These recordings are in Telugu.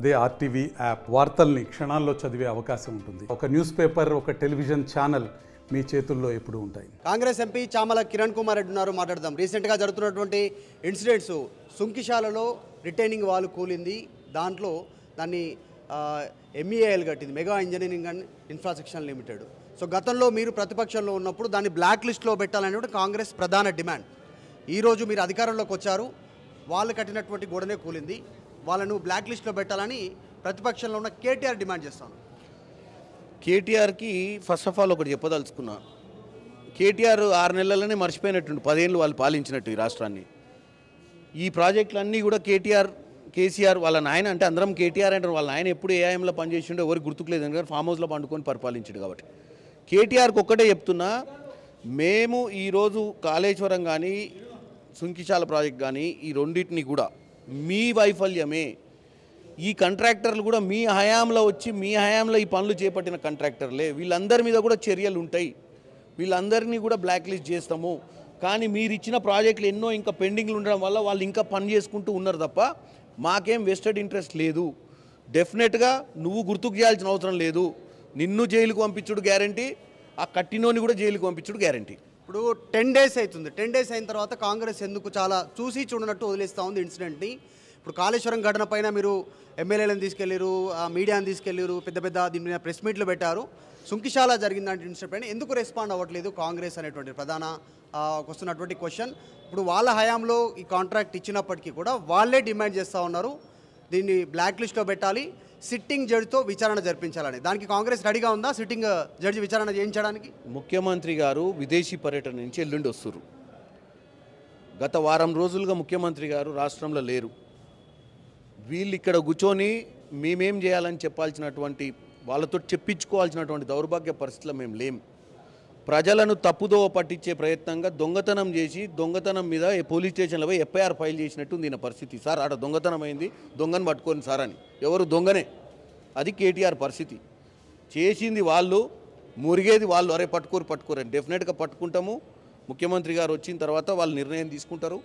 అదే ఆర్టీవీ యాప్ వార్తల్ని క్షణాల్లో చదివే అవకాశం ఉంటుంది. ఒక న్యూస్ పేపర్, ఒక టెలివిజన్ ఛానల్ మీ చేతుల్లో ఎప్పుడూ ఉంటాయి. కాంగ్రెస్ ఎంపీ చామల కిరణ్ కుమార్ రెడ్డి ఉన్నారు, మాట్లాడదాం. రీసెంట్గా జరుగుతున్నటువంటి ఇన్సిడెంట్స్, సుంకిశాలలో రిటైనింగ్ వాల్ కూలింది, దాంట్లో దాన్ని MEIL కట్టింది, mega engineering and infrastructure limited. So గతంలో మీరు ప్రతిపక్షంలో ఉన్నప్పుడు దాన్ని బ్లాక్ లిస్ట్లో పెట్టాలనేది కాంగ్రెస్ ప్రధాన డిమాండ్. ఈరోజు మీరు అధికారంలోకి వచ్చారు, వాళ్ళు కట్టినటువంటి గోడనే కూలింది, వాళ్ళను బ్లాక్ లిస్ట్లో పెట్టాలని ప్రతిపక్షంలో ఉన్న కేటీఆర్ డిమాండ్ చేస్తాను. కేటీఆర్కి ఫస్ట్ ఆఫ్ ఆల్ ఒకటి చెప్పదలుచుకున్నా. కేటీఆర్ 6 నెలలనే మర్చిపోయినట్టు 10 ఏళ్ళు వాళ్ళు పాలించినట్టు ఈ రాష్ట్రాన్ని. ఈ ప్రాజెక్టులన్నీ కూడా కేసీఆర్ వాళ్ళ నాయన, అంటే అందరం కేటీఆర్ అంటారు, వాళ్ళ నాయన ఎప్పుడు ఏఐఎంలో పనిచేసిండో ఎవరికి గుర్తుకులేదు, ఎందుకంటే ఫామ్ హౌస్లో పండుకొని పరిపాలించాడు. కాబట్టి కేటీఆర్కి ఒక్కటే చెప్తున్నా, మేము ఈరోజు కాళేశ్వరం కానీ సుంకిశాల ప్రాజెక్ట్ కానీ ఈ రెండింటిని కూడా మీ వైఫల్యమే. ఈ కాంట్రాక్టర్లు కూడా మీ హయాంలో వచ్చి మీ హయాంలో ఈ పనులు చేపట్టిన కాంట్రాక్టర్లే. వీళ్ళందరి మీద కూడా చర్యలు ఉంటాయి, వీళ్ళందరినీ కూడా బ్లాక్ లిస్ట్ చేస్తాము. కానీ మీరు ఇచ్చిన ప్రాజెక్టులు ఎన్నో ఇంకా పెండింగ్లు ఉండడం వల్ల వాళ్ళు ఇంకా పని చేసుకుంటూ ఉన్నారు తప్ప మాకేం వెస్టెడ్ ఇంట్రెస్ట్ లేదు. డెఫినెట్గా నువ్వు గుర్తుకు చేయాల్సిన అవసరం లేదు. నిన్ను జైలుకు పంపించుడు గ్యారంటీ, ఆ కట్టినోని కూడా జైలుకు పంపించుడు గ్యారంటీ. ఇప్పుడు 10 డేస్ అవుతుంది. 10 డేస్ అయిన తర్వాత కాంగ్రెస్ ఎందుకు చాలా చూసి చూడనట్టు వదిలేస్తూ ఉంది ఇన్సిడెంట్ని? ఇప్పుడు కాళేశ్వరం ఘటన పైన మీరు ఎమ్మెల్యేలను తీసుకెళ్ళారు, మీడియాని తీసుకెళ్ళారు, పెద్ద దీని మీద ప్రెస్ మీట్లు పెట్టారు. సుంకిశాల జరిగిందంటే ఇన్సిడెంట్ పైన ఎందుకు రెస్పాండ్ అవ్వట్లేదు కాంగ్రెస్ అనేటువంటి ప్రధాన వస్తున్నటువంటి క్వశ్చన్. ఇప్పుడు వాళ్ళ హయాంలో ఈ కాంట్రాక్ట్ ఇచ్చినప్పటికీ కూడా వాళ్ళే డిమాండ్ చేస్తూ ఉన్నారు, దీన్ని బ్లాక్ లిస్ట్లో పెట్టాలి, సిట్టింగ్ జడ్జితో విచారణ జరిపించాలని. దానికి కాంగ్రెస్ రెడీగా ఉందా సిట్టింగ్ జడ్జి విచారణ చేయించడానికి? ముఖ్యమంత్రి గారు విదేశీ పర్యటన నుంచి ఎల్లుండి వస్తున్నారు. గత వారం రోజులుగా ముఖ్యమంత్రి గారు రాష్ట్రంలో లేరు. వీళ్ళు ఇక్కడ కూర్చొని మేమేం చేయాలని చెప్పాల్సినటువంటి, వాళ్ళతో చెప్పించుకోవాల్సినటువంటి దౌర్భాగ్య పరిస్థితుల్లో మేము లేం. ప్రజలను తప్పుదోవ పట్టించే ప్రయత్నంగా దొంగతనం చేసి, దొంగతనం మీద పోలీస్ స్టేషన్లో పోయి FIR ఫైల్ చేసినట్టు దీని పరిస్థితి. సార్ ఆడ దొంగతనం అయింది, దొంగను పట్టుకొని సార్ అని. ఎవరు దొంగనే, అది కేటీఆర్ పరిస్థితి. చేసింది వాళ్ళు, మురిగేది వాళ్ళు. అరే పట్టుకోరు డెఫినెట్గా పట్టుకుంటాము. ముఖ్యమంత్రి గారు వచ్చిన తర్వాత వాళ్ళు నిర్ణయం తీసుకుంటారు.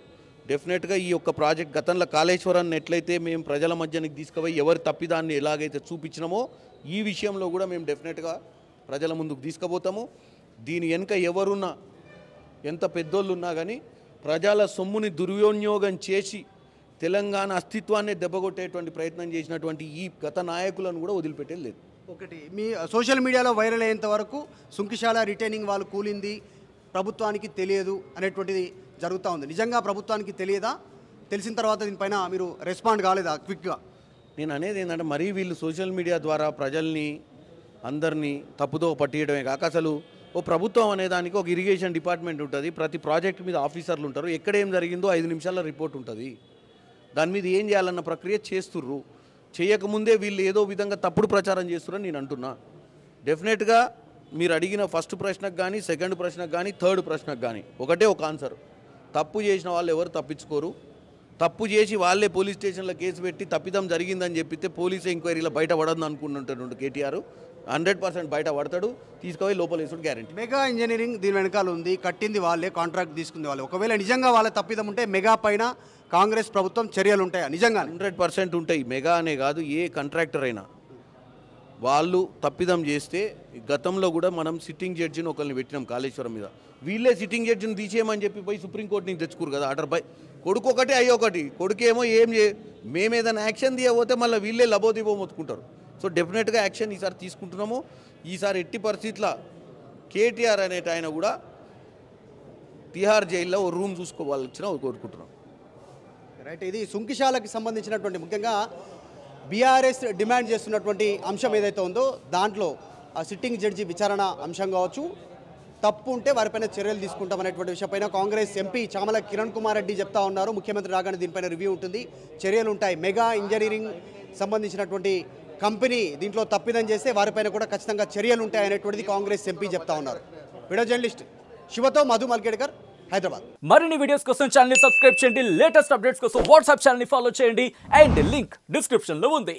డెఫినెట్గా ఈ యొక్క ప్రాజెక్ట్ గతంలో కాళేశ్వరాన్ని ఎట్లయితే మేము ప్రజల మధ్యానికి తీసుకుపోయి ఎవరి తప్పిదాన్ని ఎలాగైతే చూపించినామో, ఈ విషయంలో కూడా మేము డెఫినెట్గా ప్రజల ముందుకు తీసుకుపోతాము. దీని వెనుక ఎవరున్నా, ఎంత పెద్దోళ్ళు ఉన్నా కానీ ప్రజల సొమ్ముని దుర్వినియోగం చేసి తెలంగాణ అస్తిత్వాన్ని దెబ్బకొట్టేటువంటి ప్రయత్నం చేసినటువంటి ఈ గత నాయకులను కూడా వదిలిపెట్టేది లేదు. ఒకటి, మీ సోషల్ మీడియాలో వైరల్ అయ్యేంత వరకు సుంకిశాల రిటైనింగ్ వాళ్ళు కూలింది ప్రభుత్వానికి తెలియదు అనేటువంటిది జరుగుతూ ఉంది. నిజంగా ప్రభుత్వానికి తెలియదా? తెలిసిన తర్వాత దీనిపైన మీరు రెస్పాండ్ కాలేదా క్విక్గా? నేను అనేది ఏంటంటే, మరీ వీళ్ళు సోషల్ మీడియా ద్వారా ప్రజల్ని అందరినీ తప్పుదో పట్టియడమే కాక, అసలు ఓ ప్రభుత్వం అనేదానికి ఒక ఇరిగేషన్ డిపార్ట్మెంట్ ఉంటుంది, ప్రతి ప్రాజెక్ట్ మీద ఆఫీసర్లు ఉంటారు, ఎక్కడ ఏం జరిగిందో 5 నిమిషాల రిపోర్ట్ ఉంటుంది, దాని మీద ఏం చేయాలన్న ప్రక్రియ చేస్తుర్రు. చేయకముందే వీళ్ళు ఏదో విధంగా తప్పుడు ప్రచారం చేస్తున్నారని నేను అంటున్నా. డెఫినెట్గా మీరు అడిగిన ఫస్ట్ ప్రశ్నకు కానీ, సెకండ్ ప్రశ్నకు కానీ, థర్డ్ ప్రశ్నకు కానీ ఒకటే ఒక ఆన్సర్. తప్పు చేసిన వాళ్ళు ఎవరు తప్పించుకోరు. తప్పు చేసి వాళ్ళే పోలీస్ స్టేషన్లో కేసు పెట్టి తప్పిదం జరిగిందని చెప్పితే పోలీస్ ఎంక్వైరీలో బయటపడదు అనుకుంటుంటాడు కేటీఆర్. 100% బయట పడతాడు, తీసుకుపోయి లోపల వేసుడు గ్యారెంటీ. మెగా ఇంజనీరింగ్ దీని వెనకాల ఉంది, కట్టింది వాళ్ళే, కాంట్రాక్ట్ తీసుకుంది వాళ్ళే. ఒకవేళ నిజంగా వాళ్ళ తప్పిదం ఉంటే మెగా పైన కాంగ్రెస్ ప్రభుత్వం చర్యలు ఉంటాయా? నిజంగా 100% ఉంటాయి. మెగా అనే కాదు, ఏ కాంట్రాక్టర్ అయినా వాళ్ళు తప్పిదం చేస్తే, గతంలో కూడా మనం సిట్టింగ్ జడ్జిని ఒకరిని పెట్టినాం కాళేశ్వరం మీద. వీళ్ళే సిట్టింగ్ జడ్జిని తీసేయమని చెప్పి పోయి సుప్రీంకోర్టు నుంచి తెచ్చుకోరు కదా ఆర్డర్. కొడుకు ఒకటి అయ్యి ఒకటి, కొడుకేమో మేము ఏదైనా యాక్షన్ తీయబోతే మళ్ళీ వీళ్ళే లబోదిబో మొత్తుకుంటారు. సో డెఫినెట్గా యాక్షన్ ఈసారి తీసుకుంటున్నాము. ఈసారి ఎట్టి పరిస్థితుల కేటీఆర్ అనేట ఆయన కూడా తిహార్ జైల్లో ఓ రూమ్ చూసుకోవాల్సిన కోరుకుంటున్నాం. రైట్, ఇది సుంకిశాలకి సంబంధించినటువంటి ముఖ్యంగా బీఆర్ఎస్ డిమాండ్ చేస్తున్నటువంటి అంశం ఏదైతే ఉందో దాంట్లో ఆ సిట్టింగ్ జడ్జి విచారణ అంశం కావచ్చు, తప్పు ఉంటే వారిపైన చర్యలు తీసుకుంటామనేటువంటి విషయంపైన కాంగ్రెస్ ఎంపీ చామల కిరణ్ కుమార్ రెడ్డి చెప్తా ఉన్నారు. ముఖ్యమంత్రి రాగానే దీనిపైన రివ్యూ ఉంటుంది, చర్యలు ఉంటాయి. మెగా ఇంజనీరింగ్ సంబంధించినటువంటి కంపెనీ దీంట్లో తప్పిదం చేస్తే వారిపైన కూడా ఖచ్చితంగా చర్యలు ఉంటాయి అనేటువంటిది కాంగ్రెస్ ఎంపీ చెప్తా ఉన్నారు. వీడియో జర్నలిస్ట్ శివతో మధు మల్కేడ్కర్, హైదరాబాద్. మరిన్ని వీడియోస్ కోసం ఛానల్ ని సబ్స్క్రైబ్ చేయండి, లేటెస్ట్ అప్డేట్స్ కోసం వాట్సాప్ ఛానల్ ని ఫాలో చేయండి, అండ్ లింక్ డిస్క్రిప్షన్ లో ఉంది.